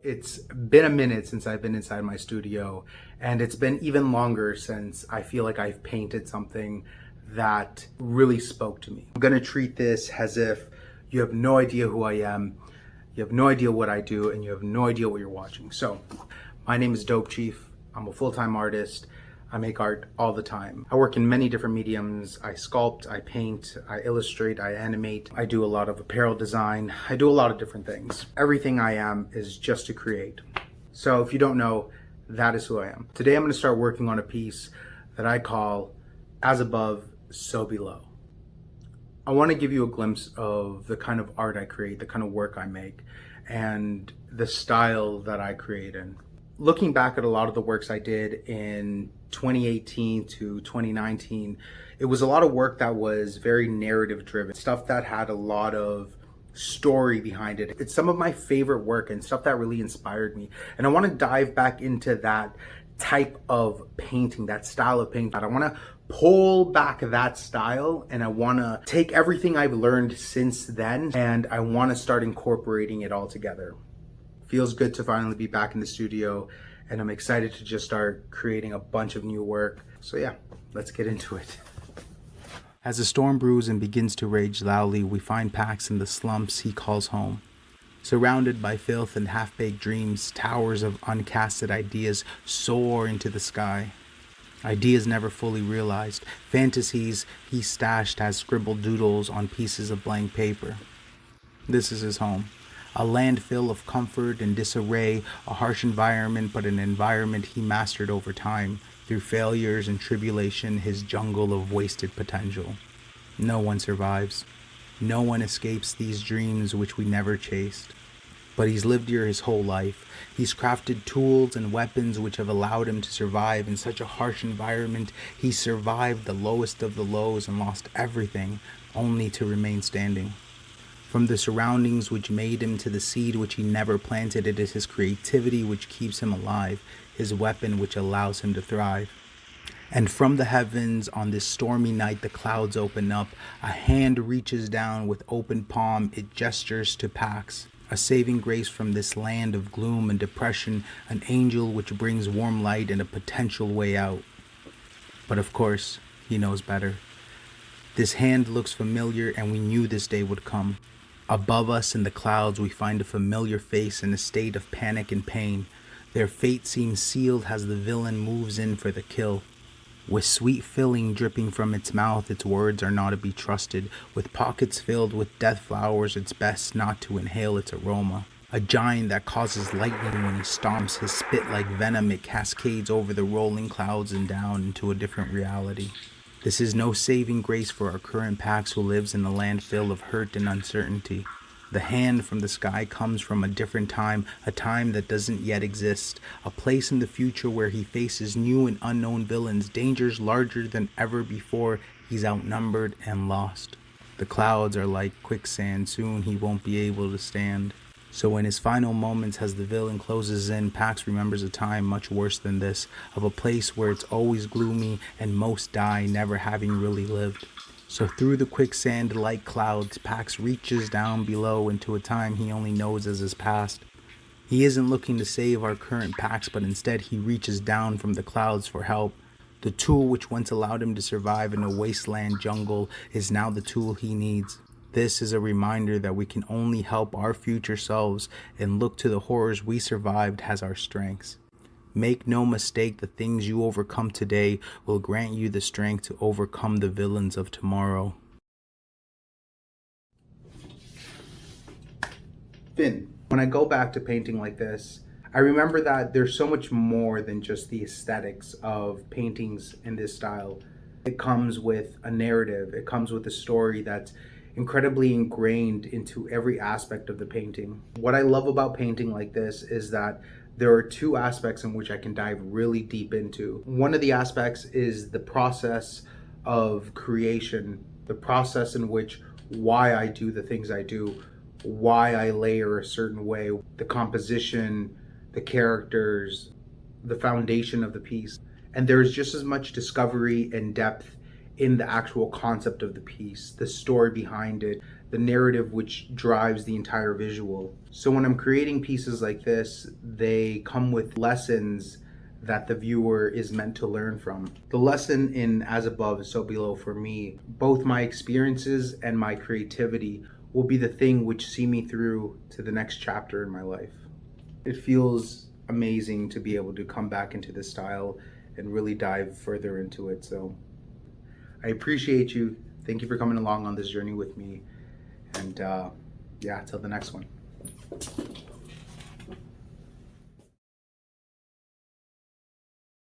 It's been a minute since I've been inside my studio, and it's been even longer since I feel like I've painted something that really spoke to me. I'm gonna treat this as if you have no idea who I am, you have no idea what I do, and you have no idea what you're watching. So, my name is Dope Chief. I'm a full-time artist. I make art all the time. I work in many different mediums. I sculpt, I paint, I illustrate, I animate. I do a lot of apparel design. I do a lot of different things. Everything I am is just to create. So if you don't know, that is who I am. Today I'm going to start working on a piece that I call As Above, So Below. I want to give you a glimpse of the kind of art I create, the kind of work I make, and the style that I create in. Looking back at a lot of the works I did in 2018 to 2019, it was a lot of work that was very narrative driven, stuff that had a lot of story behind it. It's some of my favorite work and stuff that really inspired me. And I want to dive back into that type of painting, that style of painting. I want to pull back that style, and I want to take everything I've learned since then, and I want to start incorporating it all together. Feels good to finally be back in the studio, and I'm excited to just start creating a bunch of new work. So yeah, let's get into it. As the storm brews and begins to rage loudly, we find Pax in the slumps he calls home. Surrounded by filth and half-baked dreams, towers of uncasted ideas soar into the sky. Ideas never fully realized, fantasies he stashed as scribbled doodles on pieces of blank paper. This is his home. A landfill of comfort and disarray, a harsh environment, but an environment he mastered over time, through failures and tribulation, his jungle of wasted potential. No one survives. No one escapes these dreams which we never chased. But he's lived here his whole life. He's crafted tools and weapons which have allowed him to survive in such a harsh environment. He survived the lowest of the lows and lost everything, only to remain standing. From the surroundings which made him to the seed which he never planted, it is his creativity which keeps him alive, his weapon which allows him to thrive. And from the heavens on this stormy night the clouds open up, a hand reaches down with open palm, it gestures to Pax, a saving grace from this land of gloom and depression, an angel which brings warm light and a potential way out. But of course, he knows better. This hand looks familiar, and we knew this day would come. Above us in the clouds we find a familiar face in a state of panic and pain. Their fate seems sealed as the villain moves in for the kill. With sweet filling dripping from its mouth, its words are not to be trusted. With pockets filled with death flowers, it's best not to inhale its aroma. A giant that causes lightning when he stomps, his spit like venom, it cascades over the rolling clouds and down into a different reality. This is no saving grace for our current Pax who lives in a landfill of hurt and uncertainty. The hand from the sky comes from a different time, a time that doesn't yet exist, a place in the future where he faces new and unknown villains, dangers larger than ever before. He's outnumbered and lost. The clouds are like quicksand, soon he won't be able to stand. So in his final moments as the villain closes in, Pax remembers a time much worse than this, of a place where it's always gloomy and most die never having really lived. So through the quicksand like clouds, Pax reaches down below into a time he only knows as his past. He isn't looking to save our current Pax, but instead he reaches down from the clouds for help. The tool which once allowed him to survive in a wasteland jungle is now the tool he needs. This is a reminder that we can only help our future selves and look to the horrors we survived as our strengths. Make no mistake, the things you overcome today will grant you the strength to overcome the villains of tomorrow. Finn, when I go back to painting like this, I remember that there's so much more than just the aesthetics of paintings in this style. It comes with a narrative, it comes with a story that's incredibly ingrained into every aspect of the painting. What I love about painting like this is that there are two aspects in which I can dive really deep into. One of the aspects is the process of creation, the process in which why I do the things I do, why I layer a certain way, the composition, the characters, the foundation of the piece. And there's just as much discovery and depth in the actual concept of the piece, the story behind it, the narrative which drives the entire visual. So when I'm creating pieces like this, they come with lessons that the viewer is meant to learn from. The lesson in As Above, So Below for me, both my experiences and my creativity will be the thing which see me through to the next chapter in my life. It feels amazing to be able to come back into this style and really dive further into it. So I appreciate you. Thank you for coming along on this journey with me. And yeah, till the next one.